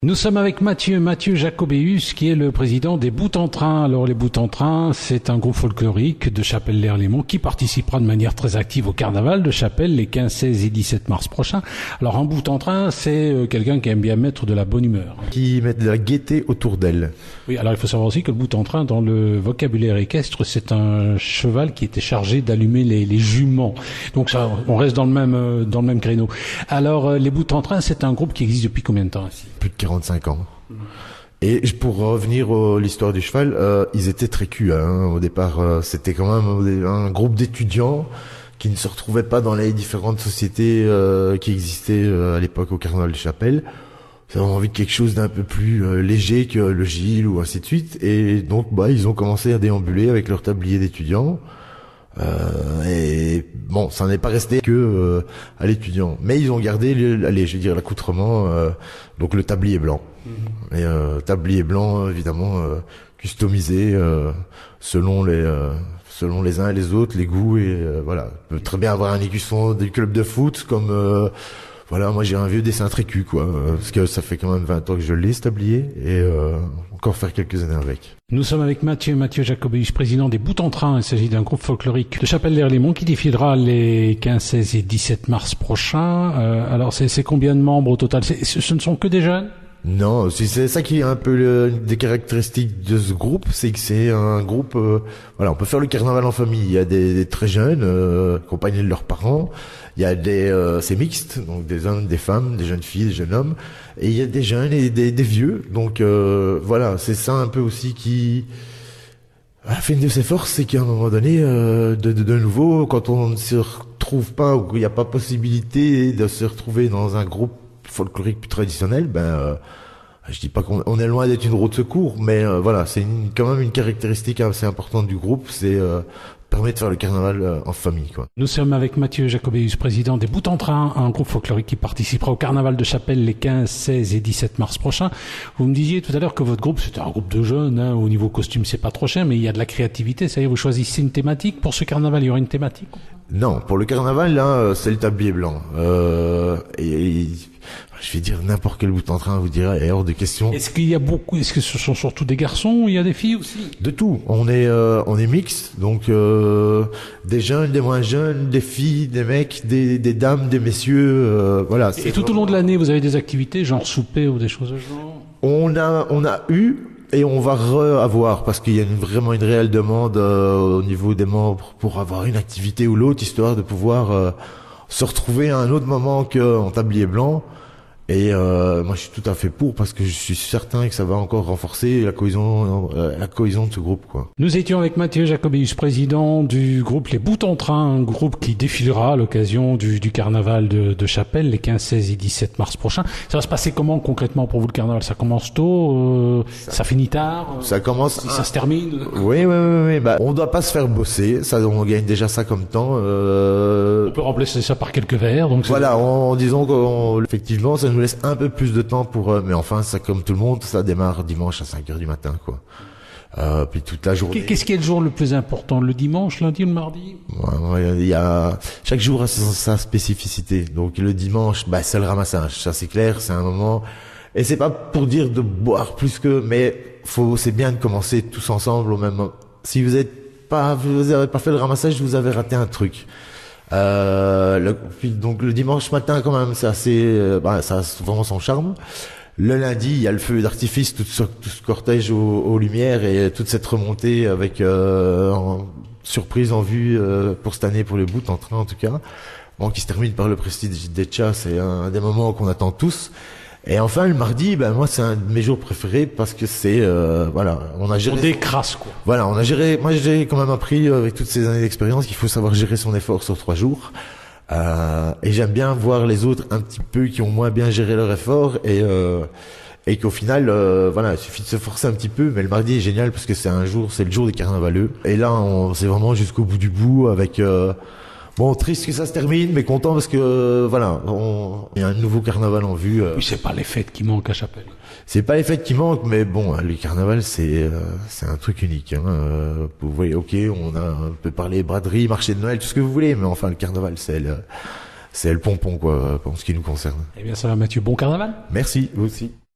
Nous sommes avec Mathieu Jacobéus, qui est le président des Bouts en Train. Alors, les Bouts en Train, c'est un groupe folklorique de Chapelle-l'Erlémont qui participera de manière très active au carnaval de Chapelle les 15, 16 et 17 mars prochains. Alors, un Bout en Train, c'est quelqu'un qui aime bien mettre de la bonne humeur. Qui met de la gaieté autour d'elle. Oui, alors il faut savoir aussi que le Bout en Train, dans le vocabulaire équestre, c'est un cheval qui était chargé d'allumer les juments. Donc ça, on reste dans le même créneau. Alors, les Bouts en Train, c'est un groupe qui existe depuis combien de temps ici? Plus de 45 ans. Et pour revenir à l'histoire du cheval, ils étaient très culs. Au départ, c'était quand même un groupe d'étudiants qui ne se retrouvaient pas dans les différentes sociétés qui existaient à l'époque au carnaval de Chapelle. Ils avaient envie de quelque chose d'un peu plus léger que le Gilles ou ainsi de suite. Et donc, ils ont commencé à déambuler avec leur tablier d'étudiants. Et bon, ça n'est pas resté que à l'étudiant, mais ils ont gardé l'accoutrement, donc le tablier blanc. Et tablier blanc évidemment customisé selon les uns et les autres, les goûts, et voilà. On peut très bien avoir un écusson du club de foot comme moi j'ai un vieux dessin très cul parce que ça fait quand même 20 ans que je l'ai, ce tablier, et encore faire quelques années avec. Nous sommes avec Mathieu Jacobéus, président des Bouts en Train. Il s'agit d'un groupe folklorique de Chapelle-l'Erlémont qui défilera les 15, 16 et 17 mars prochains. Alors c'est combien de membres au total? Ce ne sont que des jeunes? Non, c'est ça qui est un peu des caractéristiques de ce groupe, c'est que c'est un groupe, on peut faire le carnaval en famille. Il y a des très jeunes, accompagnés de leurs parents. Il y a c'est mixte, donc des hommes, des femmes, des jeunes filles, des jeunes hommes. Et il y a des jeunes et des vieux. Donc c'est ça un peu aussi qui fait une de ses forces, c'est qu'à un moment donné, de nouveau, quand on ne se retrouve pas, ou qu'il n'y a pas possibilité de se retrouver dans un groupe folklorique plus traditionnel, je dis pas qu'on est loin d'être une roue de secours, mais c'est quand même une caractéristique assez importante du groupe, c'est permet de faire le carnaval en famille, quoi. Nous sommes avec Mathieu Jacobéus, président des Bouts en Train, un groupe folklorique qui participera au carnaval de Chapelle les 15, 16 et 17 mars prochains. Vous me disiez tout à l'heure que votre groupe, c'était un groupe de jeunes, au niveau costume, c'est pas trop cher, mais il y a de la créativité, c'est-à-dire vous choisissez une thématique. Pour ce carnaval, il y aura une thématique? Non, pour le carnaval, là, c'est le tablier blanc. Et je vais dire n'importe quel Bout en Train vous dirait, hors de question. Est-ce que ce sont surtout des garçons ou il y a des filles aussi? De tout. On est mix, donc des jeunes, des moins jeunes, des filles, des mecs, des dames, des messieurs, voilà. Et tout au long de l'année, vous avez des activités, genre souper ou des choses de ce genre? On a eu, et on va avoir, parce qu'il y a vraiment une réelle demande au niveau des membres pour avoir une activité ou l'autre, histoire de pouvoir se retrouver à un autre moment qu'en tablier blanc. Et moi je suis tout à fait pour, parce que je suis certain que ça va encore renforcer la cohésion de ce groupe, quoi. Nous étions avec Mathieu Jacobéus, président du groupe Les Bouts en Train, un groupe qui défilera à l'occasion du carnaval de Chapelle les 15, 16 et 17 mars prochains. Ça va se passer comment concrètement pour vous, le carnaval? Ça commence tôt, ça finit tard, ça commence, ça se termine? Oui. On doit pas se faire bosser, ça, on gagne déjà ça comme temps. On peut remplacer ça par quelques verres, donc voilà, en disant qu'effectivement ça nous laisse un peu plus de temps mais enfin, ça, comme tout le monde, ça démarre dimanche à 5h du matin, quoi. Puis toute la journée. Qu'est-ce qui est le jour le plus important? Le dimanche, lundi ou le mardi? Chaque jour a sa spécificité. Donc le dimanche, c'est le ramassage. Ça, c'est clair, c'est un moment. Et c'est pas pour dire de boire plus mais c'est bien de commencer tous ensemble au même moment. Si vous avez pas fait le ramassage, vous avez raté un truc. Donc le dimanche matin, quand même, c'est assez, ça a vraiment son charme. Le lundi, il y a le feu d'artifice, tout ce cortège aux lumières, et toute cette remontée avec surprise en vue pour cette année, pour les Bouts en Train en tout cas, qui se termine par le Prestige des Chats. C'est un des moments qu'on attend tous. Et enfin le mardi, moi c'est un de mes jours préférés, parce que c'est on a géré. On décrasse, quoi. Voilà, on a géré. Moi j'ai quand même appris avec toutes ces années d'expérience qu'il faut savoir gérer son effort sur 3 jours. Et j'aime bien voir les autres un petit peu qui ont moins bien géré leur effort, et qu'au final il suffit de se forcer un petit peu. Mais le mardi est génial parce que c'est le jour des carnavaleux. Et là c'est vraiment jusqu'au bout du bout avec. Triste que ça se termine, mais content parce que il y a un nouveau carnaval en vue. Oui, c'est pas les fêtes qui manquent à Chapelle. C'est pas les fêtes qui manquent, mais le carnaval c'est un truc unique. Vous voyez, on peut parler braderie, marché de Noël, tout ce que vous voulez, mais enfin le carnaval c'est le pompon, quoi, pour ce qui nous concerne. Eh bien ça va, Mathieu, bon carnaval. Merci, vous aussi.